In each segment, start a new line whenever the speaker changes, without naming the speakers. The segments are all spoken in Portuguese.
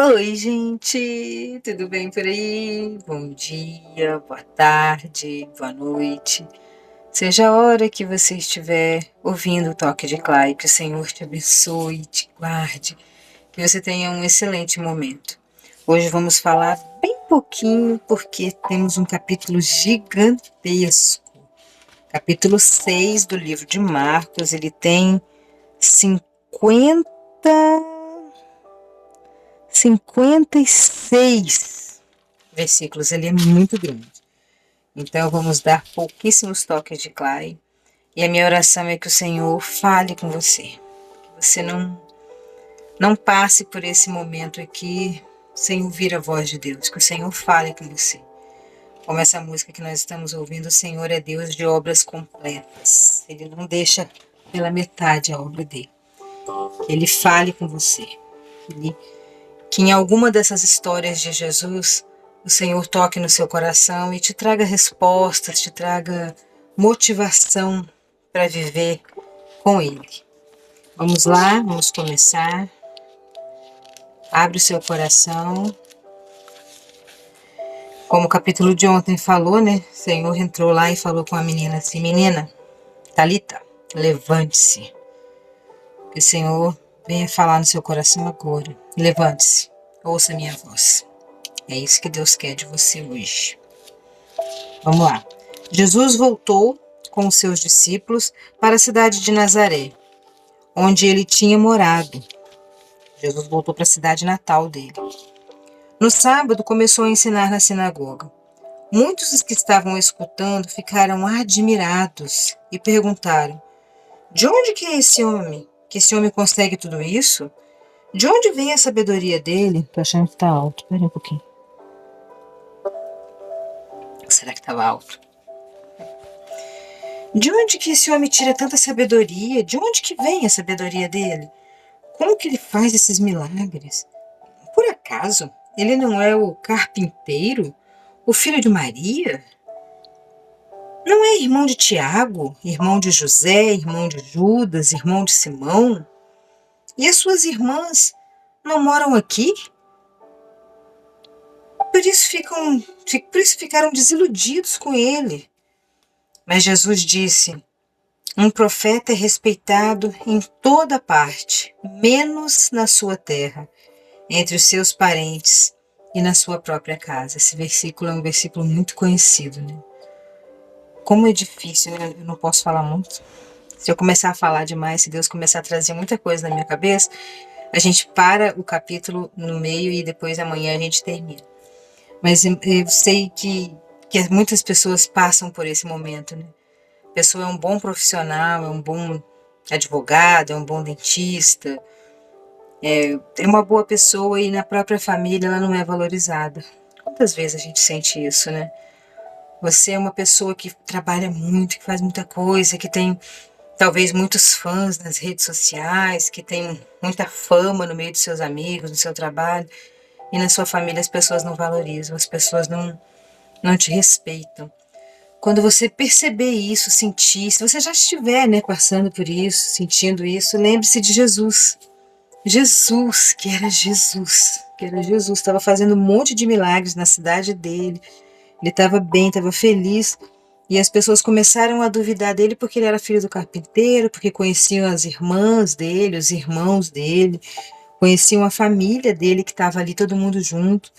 Oi, gente, tudo bem por aí? Bom dia, boa tarde, boa noite. Seja a hora que você estiver ouvindo o toque de Clay, que o Senhor te abençoe, te guarde, que você tenha um excelente momento. Hoje vamos falar bem pouquinho, porque temos um capítulo gigantesco. Capítulo 6 do livro de Marcos, ele tem 50 56 versículos, ele é muito grande. Então vamos dar pouquíssimos toques de Clay. E a minha oração é que o Senhor fale com você. Que você não passe por esse momento aqui sem ouvir a voz de Deus. Que o Senhor fale com você. Como essa música que nós estamos ouvindo, o Senhor é Deus de obras completas. Ele não deixa pela metade a obra dele. Que ele fale com você. Que em alguma dessas histórias de Jesus, o Senhor toque no seu coração e te traga respostas, te traga motivação para viver com Ele. Vamos lá, vamos começar. Abre o seu coração. Como o capítulo de ontem falou, né? O Senhor entrou lá e falou com a menina assim: Menina, Talita, levante-se. Que o Senhor venha falar no seu coração agora. Levante-se, ouça a minha voz. É isso que Deus quer de você hoje. Vamos lá. Jesus voltou com os seus discípulos para a cidade de Nazaré, onde ele tinha morado. Jesus voltou para a cidade natal dele. No sábado, começou a ensinar na sinagoga. Muitos dos que estavam escutando ficaram admirados e perguntaram: De onde que é esse homem? Que esse homem consegue tudo isso? De onde vem a sabedoria dele? Tô achando que tá alto. Espera um pouquinho. Será que estava alto? De onde que esse homem tira tanta sabedoria? De onde que vem a sabedoria dele? Como que ele faz esses milagres? Por acaso, ele não é o carpinteiro? O filho de Maria? Não é irmão de Tiago, irmão de José, irmão de Judas, irmão de Simão? E as suas irmãs não moram aqui? Por isso ficaram desiludidos com ele. Mas Jesus disse: Um profeta é respeitado em toda parte, menos na sua terra, entre os seus parentes e na sua própria casa. Esse versículo é um versículo muito conhecido, né? Como é difícil, né? Eu não posso falar muito. Se eu começar a falar demais, se Deus começar a trazer muita coisa na minha cabeça, a gente para o capítulo no meio e depois amanhã a gente termina. Mas eu sei que muitas pessoas passam por esse momento, né? A pessoa é um bom profissional, é um bom advogado, é um bom dentista, é uma boa pessoa e na própria família ela não é valorizada. Quantas vezes a gente sente isso, né? Você é uma pessoa que trabalha muito, que faz muita coisa, que tem talvez muitos fãs nas redes sociais, que tem muita fama no meio dos seus amigos, no seu trabalho, e na sua família as pessoas não valorizam, as pessoas não te respeitam. Quando você perceber isso, sentir, se você já estiver, né, passando por isso, sentindo isso, lembre-se de Jesus. Jesus, que era Jesus, estava fazendo um monte de milagres na cidade dele. Ele estava bem, estava feliz. E as pessoas começaram a duvidar dele porque ele era filho do carpinteiro, porque conheciam as irmãs dele, os irmãos dele, conheciam a família dele que estava ali, todo mundo junto.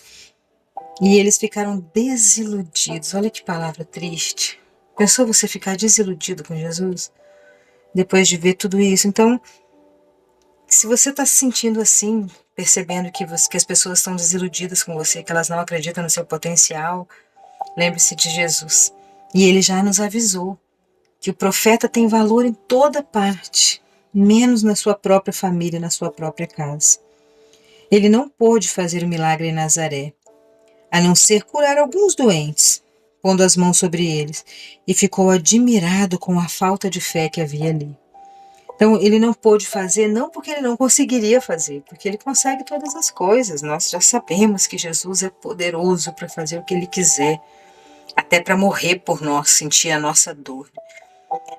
E eles ficaram desiludidos. Olha que palavra triste. Pensou você ficar desiludido com Jesus? Depois de ver tudo isso. Então, se você está se sentindo assim, percebendo que as pessoas estão desiludidas com você, que elas não acreditam no seu potencial, lembre-se de Jesus. E ele já nos avisou que o profeta tem valor em toda parte, menos na sua própria família, na sua própria casa. Ele não pôde fazer o milagre em Nazaré, a não ser curar alguns doentes, pondo as mãos sobre eles, e ficou admirado com a falta de fé que havia ali. Então, ele não pôde fazer, não porque ele não conseguiria fazer, porque ele consegue todas as coisas. Nós já sabemos que Jesus é poderoso para fazer o que ele quiser, até para morrer por nós, sentir a nossa dor.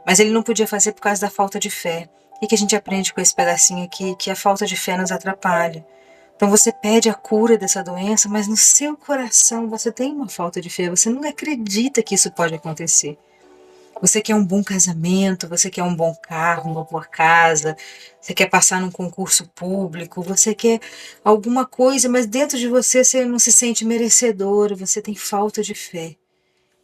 Mas ele não podia fazer por causa da falta de fé. O que a gente aprende com esse pedacinho aqui? Que a falta de fé nos atrapalha. Então você pede a cura dessa doença, mas no seu coração você tem uma falta de fé, você não acredita que isso pode acontecer. Você quer um bom casamento, você quer um bom carro, uma boa casa, você quer passar num concurso público, você quer alguma coisa, mas dentro de você não se sente merecedor, você tem falta de fé.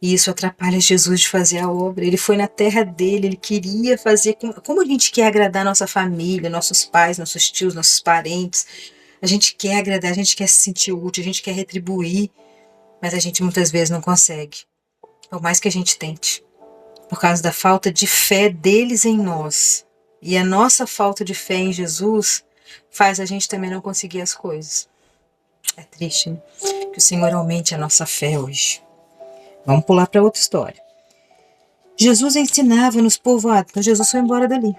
E isso atrapalha Jesus de fazer a obra. Ele foi na terra dele, ele queria fazer. Como a gente quer agradar nossa família, nossos pais, nossos tios, nossos parentes. A gente quer agradar, a gente quer se sentir útil, a gente quer retribuir, mas a gente muitas vezes não consegue. Por mais que a gente tente. Por causa da falta de fé deles em nós. E a nossa falta de fé em Jesus faz a gente também não conseguir as coisas. É triste, né? Que o Senhor aumente a nossa fé hoje. Vamos pular para outra história. Jesus ensinava nos povoados. Então Jesus foi embora dali.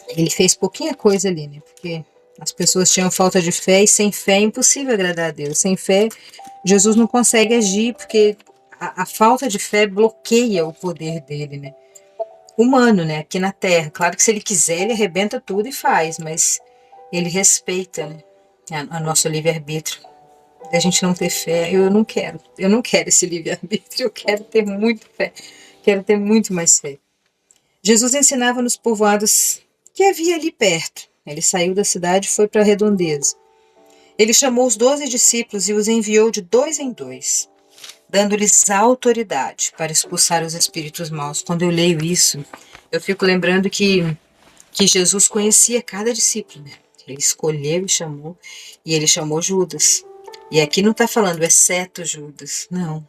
Ele fez pouquinha coisa ali, né? Porque as pessoas tinham falta de fé e sem fé é impossível agradar a Deus. Sem fé, Jesus não consegue agir porque a falta de fé bloqueia o poder dele, né? Humano, né? Aqui na Terra. Claro que se ele quiser, ele arrebenta tudo e faz, mas ele respeita, né? A nosso livre-arbítrio. A gente não ter fé, eu não quero esse livre-arbítrio, eu quero ter muito fé, quero ter muito mais fé. Jesus ensinava nos povoados que havia ali perto. Ele saiu da cidade e foi para a redondeza. Ele chamou os 12 discípulos e os enviou de 2 em 2, dando-lhes autoridade para expulsar os espíritos maus. Quando eu leio isso, eu fico lembrando que Jesus conhecia cada discípulo, né? Ele escolheu e ele chamou Judas. E aqui não está falando exceto Judas, não.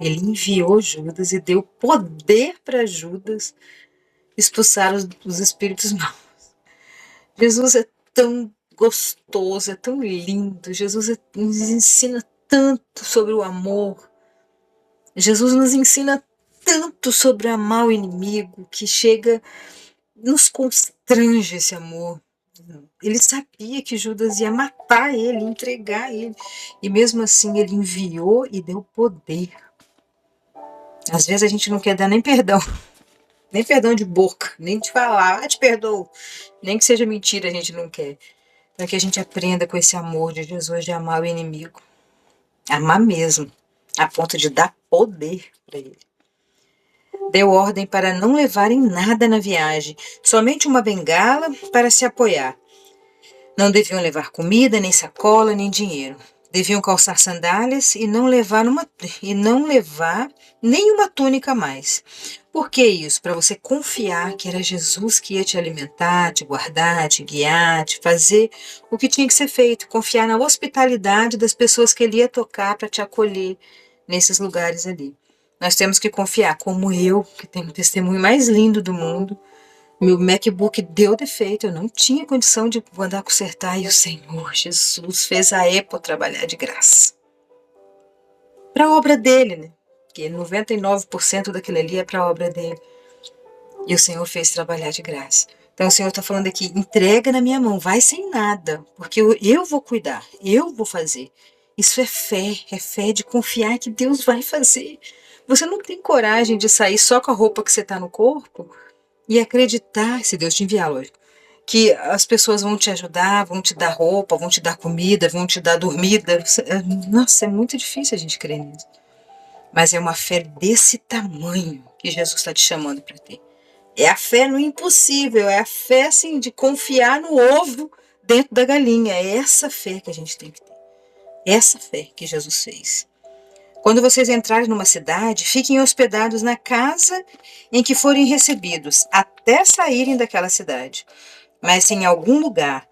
Ele enviou Judas e deu poder para Judas expulsar os espíritos maus. Jesus é tão gostoso, é tão lindo. Jesus nos ensina tanto sobre o amor. Jesus nos ensina tanto sobre amar o inimigo que chega, nos constrange esse amor. Ele sabia que Judas ia matar ele, entregar ele. E mesmo assim ele enviou e deu poder. Às vezes a gente não quer dar nem perdão de boca, nem de falar, te perdoo. Nem que seja mentira, a gente não quer. Para que a gente aprenda com esse amor de Jesus de amar o inimigo. Amar mesmo, a ponto de dar poder para ele. Deu ordem para não levarem nada na viagem, somente uma bengala para se apoiar. Não deviam levar comida, nem sacola, nem dinheiro. Deviam calçar sandálias e não levar nenhuma túnica a mais. Por que isso? Para você confiar que era Jesus que ia te alimentar, te guardar, te guiar, te fazer o que tinha que ser feito. Confiar na hospitalidade das pessoas que ele ia tocar para te acolher nesses lugares ali. Nós temos que confiar, como eu, que tenho o testemunho mais lindo do mundo. Meu MacBook deu defeito, eu não tinha condição de mandar consertar e o Senhor Jesus fez a Apple trabalhar de graça. Para a obra dele, né? Porque 99% daquilo ali é para a obra dele. E o Senhor fez trabalhar de graça. Então o Senhor está falando aqui, entrega na minha mão, vai sem nada, porque eu vou cuidar, eu vou fazer. Isso é fé de confiar que Deus vai fazer. Você não tem coragem de sair só com a roupa que você está no corpo e acreditar, se Deus te enviar, lógico, que as pessoas vão te ajudar, vão te dar roupa, vão te dar comida, vão te dar dormida. Nossa, é muito difícil a gente crer nisso. Mas é uma fé desse tamanho que Jesus está te chamando para ter. É a fé no impossível, é a fé assim, de confiar no ovo dentro da galinha. É essa fé que a gente tem que ter. Essa fé que Jesus fez. Quando vocês entrarem numa cidade, fiquem hospedados na casa em que forem recebidos, até saírem daquela cidade. Mas se em algum lugar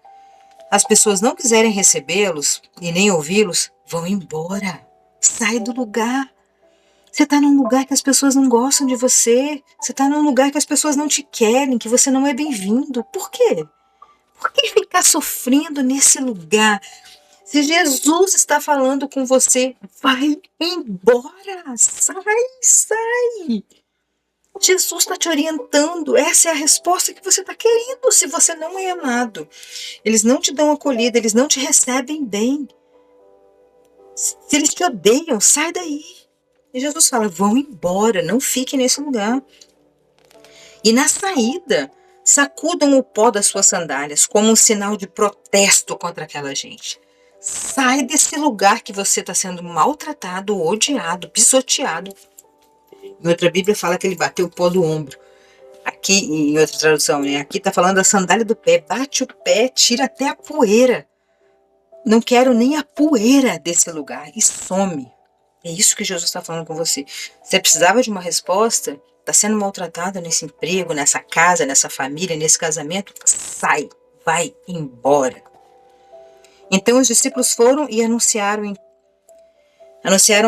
as pessoas não quiserem recebê-los e nem ouvi-los, vão embora. Sai do lugar. Você está num lugar que as pessoas não gostam de você. Você está num lugar que as pessoas não te querem, que você não é bem-vindo. Por quê? Por que ficar sofrendo nesse lugar? Se Jesus está falando com você, vai embora. Sai. Jesus está te orientando. Essa é a resposta que você está querendo se você não é amado. Eles não te dão acolhida, eles não te recebem bem. Se eles te odeiam, sai daí. E Jesus fala, vão embora, não fiquem nesse lugar. E na saída, Sacudam o pó das suas sandálias como um sinal de protesto contra aquela gente. Sai desse lugar que você está sendo maltratado, odiado, pisoteado. Em outra Bíblia fala que ele bateu o pó do ombro. Aqui, em outra tradução, né? Aqui está falando da sandália do pé. Bate o pé, tira até a poeira. Não quero nem a poeira desse lugar. E some. É isso que Jesus está falando com você. Você precisava de uma resposta? Está sendo maltratado nesse emprego, nessa casa, nessa família, nesse casamento? Sai, vai embora. Então os discípulos foram e anunciaram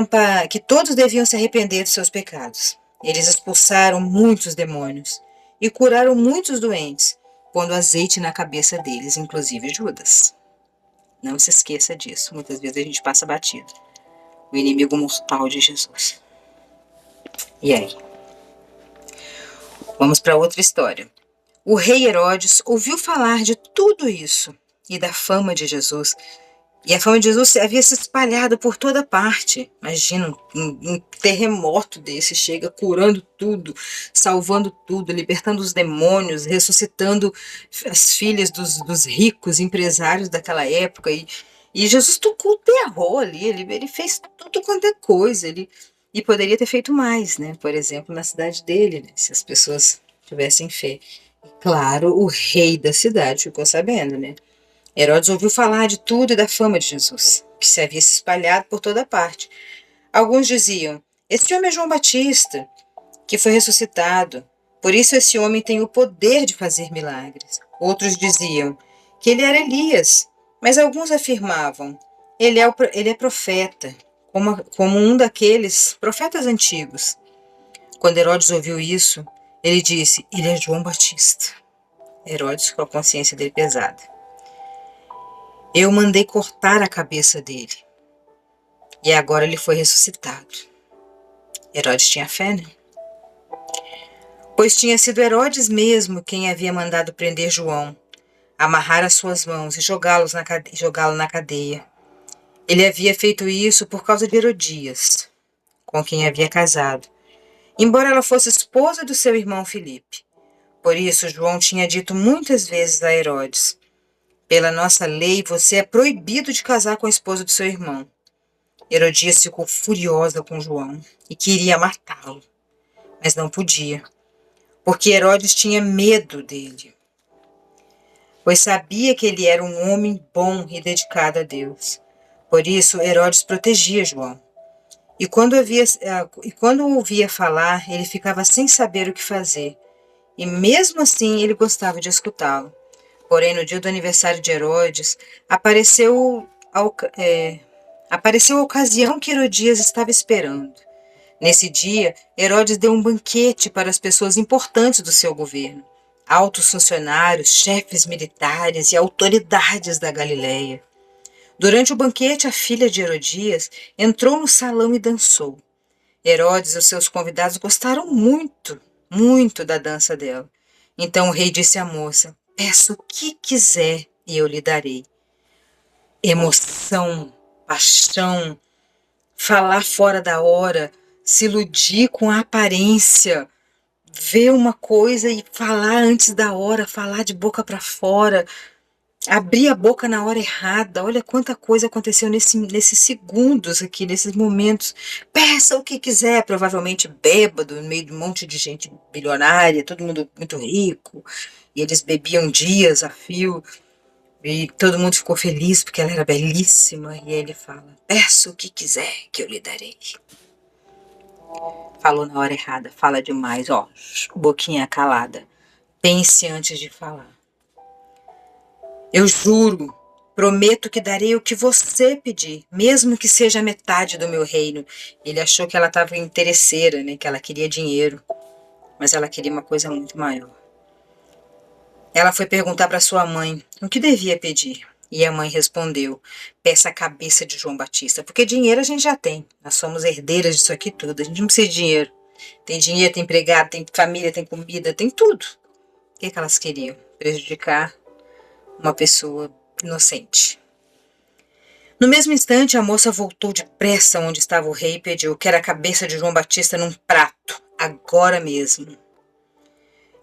para que todos deviam se arrepender de seus pecados. Eles expulsaram muitos demônios e curaram muitos doentes, pondo azeite na cabeça deles, inclusive Judas. Não se esqueça disso. Muitas vezes a gente passa batido. O inimigo mortal de Jesus. E aí? Vamos para outra história. O rei Herodes ouviu falar de tudo isso e da fama de Jesus. E a fama de Jesus havia se espalhado por toda parte. Imagina, um terremoto desse chega curando tudo, salvando tudo, libertando os demônios, ressuscitando as filhas dos ricos empresários daquela época. E Jesus tocou o terror ali, ele fez tudo quanto é coisa. E poderia ter feito mais, né? Por exemplo, na cidade dele, né? Se as pessoas tivessem fé. Claro, o rei da cidade ficou sabendo, né? Herodes ouviu falar de tudo e da fama de Jesus, que se havia se espalhado por toda parte. Alguns diziam: esse homem é João Batista, que foi ressuscitado. Por isso esse homem tem o poder de fazer milagres. Outros diziam que ele era Elias, mas alguns afirmavam: ele é profeta, como um daqueles profetas antigos. Quando Herodes ouviu isso, ele disse: ele é João Batista. Herodes com a consciência dele pesada. Eu mandei cortar a cabeça dele. E agora ele foi ressuscitado. Herodes tinha fé, né? Pois tinha sido Herodes mesmo quem havia mandado prender João, amarrar as suas mãos e jogá-lo na cadeia. Ele havia feito isso por causa de Herodias, com quem havia casado, embora ela fosse esposa do seu irmão Filipe. Por isso João tinha dito muitas vezes a Herodes: pela nossa lei, você é proibido de casar com a esposa do seu irmão. Herodias ficou furiosa com João e queria matá-lo, mas não podia, porque Herodes tinha medo dele, pois sabia que ele era um homem bom e dedicado a Deus. Por isso, Herodes protegia João. E quando o ouvia falar, ele ficava sem saber o que fazer, e mesmo assim ele gostava de escutá-lo. Porém, no dia do aniversário de Herodes, apareceu a ocasião que Herodias estava esperando. Nesse dia, Herodes deu um banquete para as pessoas importantes do seu governo, altos funcionários, chefes militares e autoridades da Galileia. Durante o banquete, a filha de Herodias entrou no salão e dançou. Herodes e os seus convidados gostaram muito, muito da dança dela. Então o rei disse à moça: peça o que quiser e eu lhe darei. Emoção, paixão, falar fora da hora, se iludir com a aparência, ver uma coisa e falar antes da hora, falar de boca para fora, abrir a boca na hora errada. Olha quanta coisa aconteceu nesses segundos aqui, nesses momentos. Peça o que quiser, provavelmente bêbado, no meio de um monte de gente bilionária, todo mundo muito rico, e eles bebiam dias a fio. E todo mundo ficou feliz porque ela era belíssima. E ele fala: peça o que quiser que eu lhe darei. Falou na hora errada, fala demais, ó, boquinha calada. Pense antes de falar. Eu juro, prometo que darei o que você pedir, mesmo que seja metade do meu reino. Ele achou que ela estava interesseira, né, que ela queria dinheiro, mas ela queria uma coisa muito maior. Ela foi perguntar para sua mãe o que devia pedir. E a mãe respondeu: peça a cabeça de João Batista, porque dinheiro a gente já tem. Nós somos herdeiras disso aqui tudo, a gente não precisa de dinheiro. Tem dinheiro, tem empregado, tem família, tem comida, tem tudo. O que elas queriam? Prejudicar uma pessoa inocente. No mesmo instante, a moça voltou depressa onde estava o rei e pediu: quero a cabeça de João Batista num prato, agora mesmo.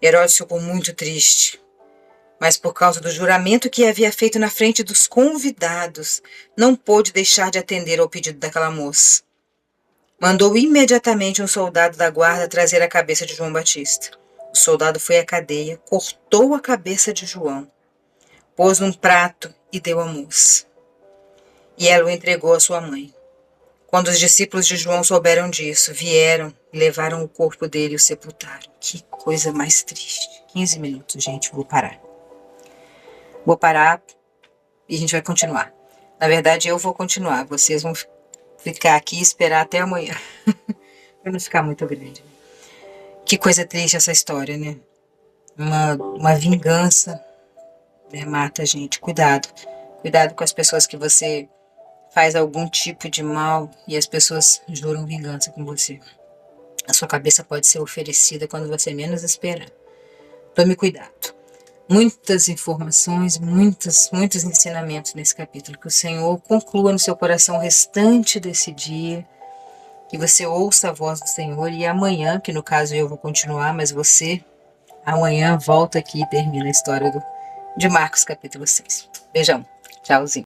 Herodes ficou muito triste, mas por causa do juramento que havia feito na frente dos convidados, não pôde deixar de atender ao pedido daquela moça. Mandou imediatamente um soldado da guarda trazer a cabeça de João Batista. O soldado foi à cadeia, cortou a cabeça de João, pôs num prato e deu à moça. E ela o entregou à sua mãe. Quando os discípulos de João souberam disso, vieram e levaram o corpo dele e o sepultaram. Que coisa mais triste. 15 minutos, gente, vou parar. Vou parar e a gente vai continuar. Na verdade, eu vou continuar. Vocês vão ficar aqui e esperar até amanhã. Para não ficar muito grande. Que coisa triste essa história, né? Uma vingança, né, mata a gente. Cuidado. Cuidado com as pessoas que você faz algum tipo de mal e as pessoas juram vingança com você. A sua cabeça pode ser oferecida quando você menos esperar. Tome cuidado. Muitas informações, muitos ensinamentos nesse capítulo. Que o Senhor conclua no seu coração o restante desse dia. Que você ouça a voz do Senhor. E amanhã, que no caso eu vou continuar, mas você amanhã volta aqui e termina a história de Marcos capítulo 6. Beijão. Tchauzinho.